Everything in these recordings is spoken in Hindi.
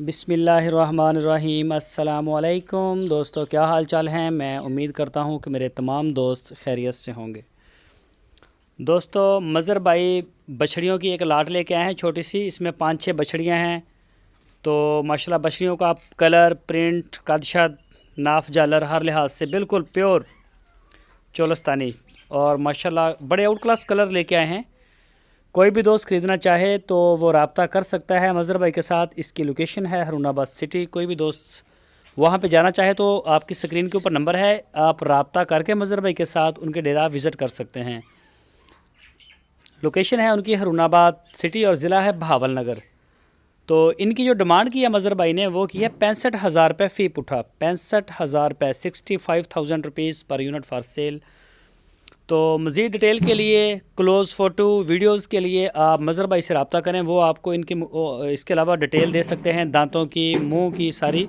बिस्मिल्लाहिर्रहमानिर्रहीम। अस्सलामुअलैकुम दोस्तों, क्या हाल चाल हैं। मैं उम्मीद करता हूं कि मेरे तमाम दोस्त खैरियत से होंगे। दोस्तों, मज़र भाई बछड़ियों की एक लाट लेके आए हैं छोटी सी। इसमें 5-6 बछड़ियां हैं। तो माशाल्लाह बछड़ियों का कलर, प्रिंट, कदशत, नाफ, झालर हर लिहाज से बिल्कुल प्योर चोलस्तानी और माशाल्लाह बड़े आउट क्लास कलर लेके आए हैं। कोई भी दोस्त ख़रीदना चाहे तो वो रब्ता कर सकता है मज़र भाई के साथ। इसकी लोकेशन है हरुणाबाद सिटी। कोई भी दोस्त वहाँ पे जाना चाहे तो आपकी स्क्रीन के ऊपर नंबर है, आप रब्ता करके मज़र भाई के साथ उनके डेरा विज़िट कर सकते हैं। लोकेशन है उनकी हरुणाबाद सिटी और ज़िला है बहावल नगर। तो इनकी जो डिमांड की है मज़र भाई ने वो की है 65,000 रुपये फ़ी पुठा। 65,000 रुपये, 65,000 rupees per unit for sale. तो मज़ीद डिटेल के लिए, क्लोज़ फ़ोटो वीडियोज़ के लिए आप मज़र भाई से रब्ता करें। वो आपको इसके अलावा डिटेल दे सकते हैं, दांतों की, मुंह की सारी।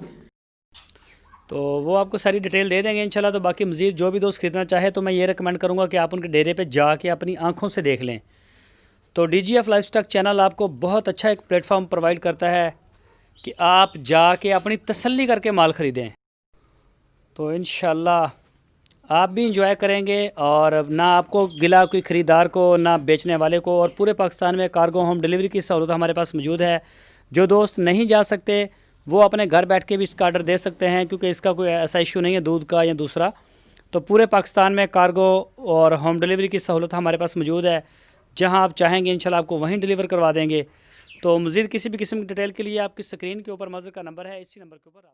तो वो आपको सारी डिटेल दे देंगे इंशाल्लाह। तो बाकी मज़ीद जो भी दोस्त ख़रीदना चाहे तो मैं ये रिकमेंड करूँगा कि आप उनके डेरे पे जाके अपनी आँखों से देख लें। तो DGF लाइफस्टॉक चैनल आपको बहुत अच्छा एक प्लेटफॉर्म प्रोवाइड करता है कि आप जाके अपनी तसल्ली करके माल ख़रीदें। तो इंशाल्लाह आप भी इंजॉय करेंगे और ना आपको गिला कोई ख़रीदार को, ना बेचने वाले को। और पूरे पाकिस्तान में कार्गो होम डिलीवरी की सहूलत हमारे पास मौजूद है। जो दोस्त नहीं जा सकते वो अपने घर बैठ के भी इसका आर्डर दे सकते हैं, क्योंकि इसका कोई ऐसा इशू नहीं है दूध का या दूसरा। तो पूरे पाकिस्तान में कार्गो और होम डिलीवरी की सहूलत हमारे पास मौजूद है। जहाँ आप चाहेंगे इंशाल्लाह आपको वहीं डिलीवर करवा देंगे। तो मज़ीद किसी भी किस्म की डिटेल के लिए आपकी स्क्रीन के ऊपर मज़र का नंबर है, इसी नंबर के ऊपर आप